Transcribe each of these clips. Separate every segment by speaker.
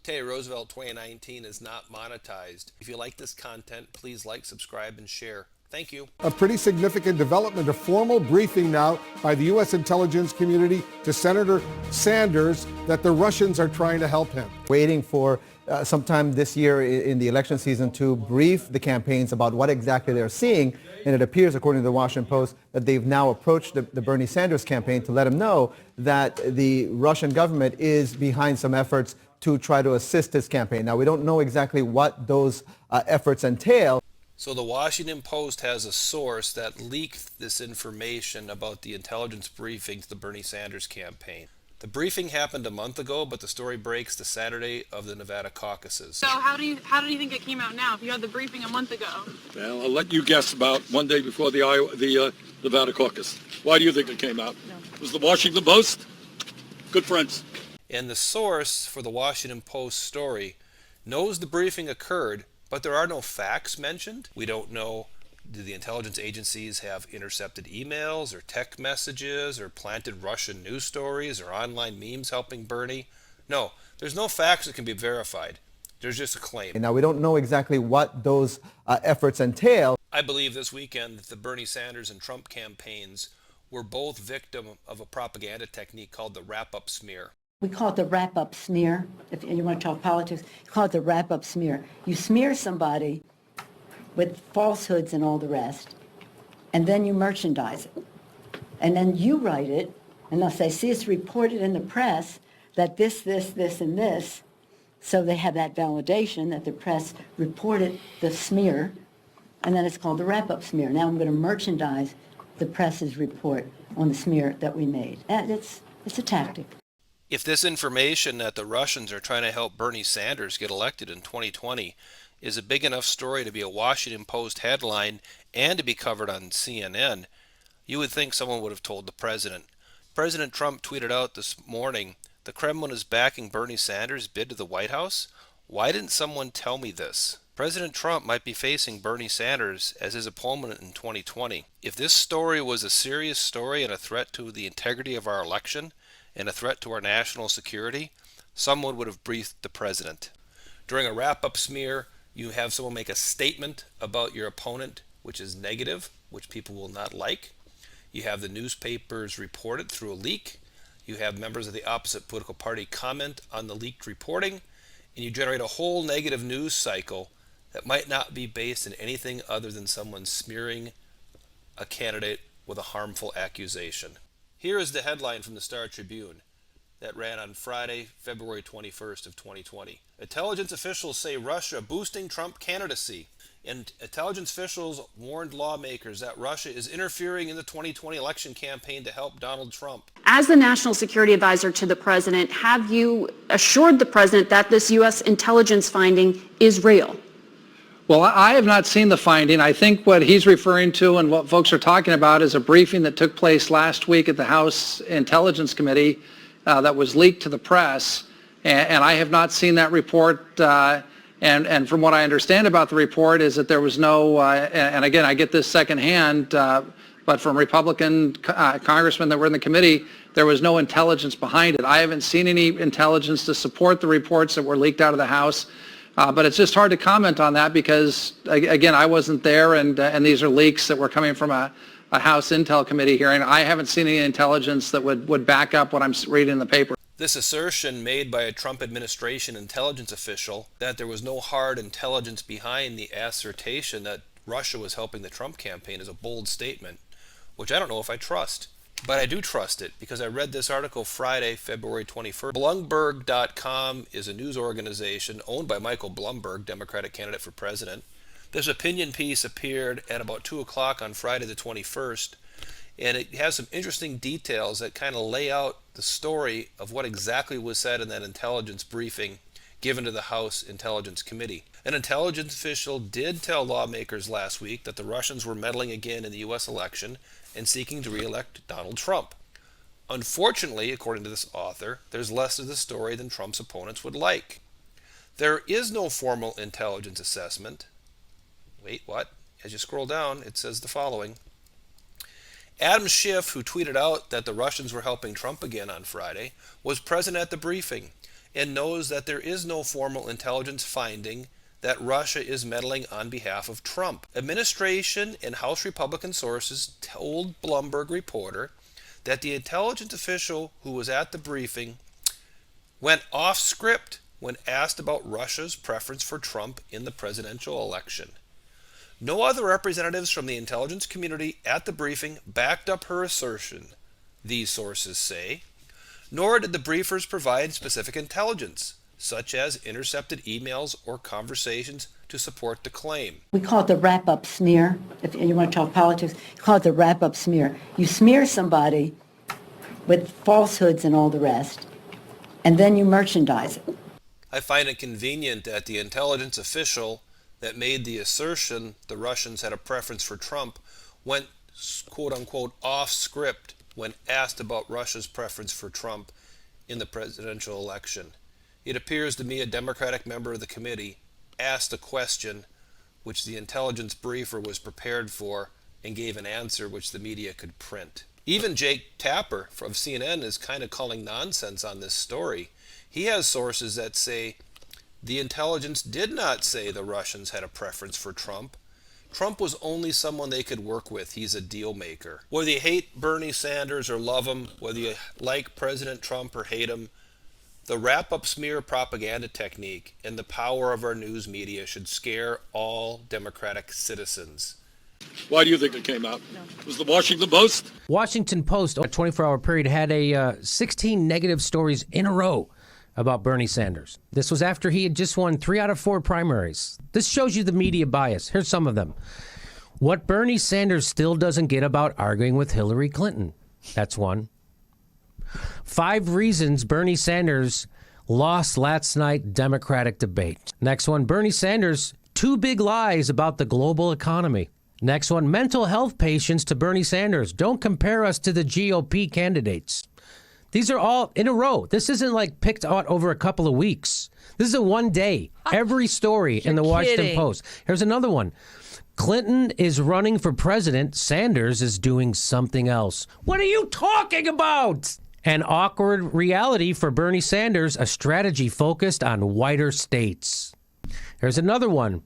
Speaker 1: Teddy Roosevelt 2019 is not monetized. If you like this content, please like, subscribe, and share. Thank you.
Speaker 2: A pretty significant development, a formal briefing now by the U.S. intelligence community to Senator Sanders that the Russians are trying to help him.
Speaker 3: Waiting for sometime this year in the election season to brief the campaigns about what exactly they're seeing. And it appears, according to the Washington Post, that they've now approached the Bernie Sanders campaign to let him know that the Russian government is behind some efforts to try to assist his campaign. Now, we don't know exactly what those efforts entail.
Speaker 1: So the Washington Post has a source that leaked this information about the intelligence briefing to the Bernie Sanders campaign. The briefing happened a month ago, but the story breaks the Saturday of the Nevada caucuses.
Speaker 4: So how do you think it came out now if you had the briefing a month ago?
Speaker 5: Well, I'll let you guess about one day before the Nevada caucus. Why do you think it came out? No. Was the Washington Post? Good friends.
Speaker 1: And the source for the Washington Post story knows the briefing occurred, but there are no facts mentioned. We don't know, do the intelligence agencies have intercepted emails or text messages or planted Russian news stories or online memes helping Bernie? No, there's no facts that can be verified. There's just a claim.
Speaker 3: Now, we don't know exactly what those efforts entail.
Speaker 1: I believe this weekend that the Bernie Sanders and Trump campaigns were both victim of a propaganda technique called the wrap-up smear.
Speaker 6: We call it the wrap-up smear. If you want to talk politics, you call it the wrap-up smear. You smear somebody with falsehoods and all the rest, and then you merchandise it. And then you write it, and they'll say, see, it's reported in the press that this, and this. So they have that validation that the press reported the smear, and then it's called the wrap-up smear. Now I'm going to merchandise the press's report on the smear that we made. And it's a tactic.
Speaker 1: If this information that the Russians are trying to help Bernie Sanders get elected in 2020 is a big enough story to be a Washington Post headline and to be covered on CNN, you would think someone would have told the president. President Trump tweeted out this morning, the Kremlin is backing Bernie Sanders' bid to the White House? Why didn't someone tell me this? President Trump might be facing Bernie Sanders as his opponent in 2020. If this story was a serious story and a threat to the integrity of our election, and a threat to our national security, someone would have briefed the president. During a wrap-up smear, you have someone make a statement about your opponent, which is negative, which people will not like. You have the newspapers report it through a leak. You have members of the opposite political party comment on the leaked reporting, and you generate a whole negative news cycle that might not be based in anything other than someone smearing a candidate with a harmful accusation. Here is the headline from the Star Tribune that ran on Friday, February 21st of 2020. Intelligence officials say Russia boosting Trump candidacy. And intelligence officials warned lawmakers that Russia is interfering in the 2020 election campaign to help Donald Trump.
Speaker 4: As the national security advisor to the president, have you assured the president that this U.S. intelligence finding is real?
Speaker 7: Well, I have not seen the finding. I think what he's referring to and what folks are talking about is a briefing that took place last week at the House Intelligence Committee that was leaked to the press, and I have not seen that report. And from what I understand about the report is that there was no, and again, I get this secondhand, but from Republican congressmen that were in the committee, there was no intelligence behind it. I haven't seen any intelligence to support the reports that were leaked out of the House. But it's just hard to comment on that because, again, I wasn't there, and these are leaks that were coming from a House Intel Committee hearing. I haven't seen any intelligence that would back up what I'm reading in the paper.
Speaker 1: This assertion made by a Trump administration intelligence official that there was no hard intelligence behind the assertion that Russia was helping the Trump campaign is a bold statement, which I don't know if I trust. But I do trust it because I read this article Friday, February 21st. Bloomberg.com is a news organization owned by Michael Bloomberg, Democratic candidate for president. This opinion piece appeared at about 2 o'clock on Friday the 21st, and it has some interesting details that kind of lay out the story of what exactly was said in that intelligence briefing given to the House Intelligence Committee. An intelligence official did tell lawmakers last week that the Russians were meddling again in the U.S. election and seeking to re-elect Donald Trump. Unfortunately, according to this author, there's less to the story than Trump's opponents would like. There is no formal intelligence assessment. Wait, what? As you scroll down, it says the following. Adam Schiff, who tweeted out that the Russians were helping Trump again on Friday, was present at the briefing and knows that there is no formal intelligence finding that Russia is meddling on behalf of Trump. Administration and House Republican sources told Bloomberg Reporter that the intelligence official who was at the briefing went off script when asked about Russia's preference for Trump in the presidential election. No other representatives from the intelligence community at the briefing backed up her assertion, these sources say, nor did the briefers provide specific intelligence, such as intercepted emails or conversations to support the claim.
Speaker 6: We call it the wrap-up smear. If you want to talk politics, you call it the wrap-up smear. You smear somebody with falsehoods and all the rest, and then you merchandise it.
Speaker 1: I find it convenient that the intelligence official that made the assertion the Russians had a preference for Trump went quote-unquote off script when asked about Russia's preference for Trump in the presidential election. It appears to me a Democratic member of the committee asked a question which the intelligence briefer was prepared for and gave an answer which the media could print. Even Jake Tapper of CNN is kind of calling nonsense on this story. He has sources that say the intelligence did not say the Russians had a preference for Trump. Trump was only someone they could work with. He's a deal maker. Whether you hate Bernie Sanders or love him, whether you like President Trump or hate him, the wrap-up smear propaganda technique and the power of our news media should scare all Democratic citizens.
Speaker 5: Why do you think it came out? Was the Washington Post?
Speaker 8: Washington Post, a 24-hour period, had 16 negative stories in a row about Bernie Sanders. This was after he had just won 3 out of 4 primaries. This shows you the media bias. Here's some of them. What Bernie Sanders still doesn't get about arguing with Hillary Clinton. That's one. 5 reasons Bernie Sanders lost last night Democratic debate. Next one, Bernie Sanders, 2 big lies about the global economy. Next one, mental health patients to Bernie Sanders. Don't compare us to the GOP candidates. These are all in a row. This isn't like picked out over a couple of weeks. This is a one day. Every story in the Washington Post. Here's another one. Clinton is running for president. Sanders is doing something else. What are you talking about? An awkward reality for Bernie Sanders, a strategy focused on whiter states. Here's another one.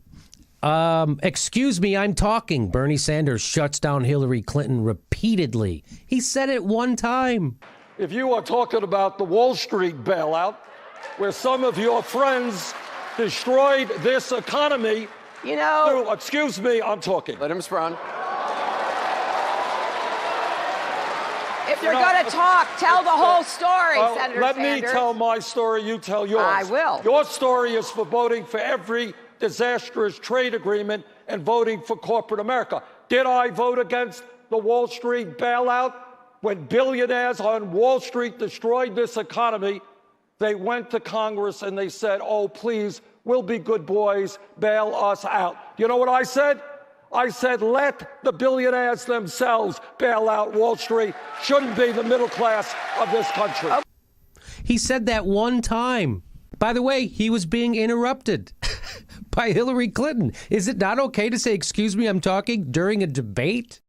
Speaker 8: Excuse me, I'm talking. Bernie Sanders shuts down Hillary Clinton repeatedly. He said it one time.
Speaker 5: If you are talking about the Wall Street bailout, where some of your friends destroyed this economy, excuse me, I'm talking.
Speaker 9: Let him respond. If you're going to talk, tell the whole story, Senator
Speaker 5: Let
Speaker 9: Sanders.
Speaker 5: me tell my story, you tell yours.
Speaker 9: I will.
Speaker 5: Your story is for voting for every disastrous trade agreement and voting for corporate America. Did I vote against the Wall Street bailout? When billionaires on Wall Street destroyed this economy, they went to Congress and they said, oh, please, we'll be good boys, bail us out. You know what I said? I said, let the billionaires themselves bail out Wall Street. Shouldn't be the middle class of this country.
Speaker 8: He said that one time. By the way, he was being interrupted by Hillary Clinton. Is it not okay to say, excuse me, I'm talking during a debate?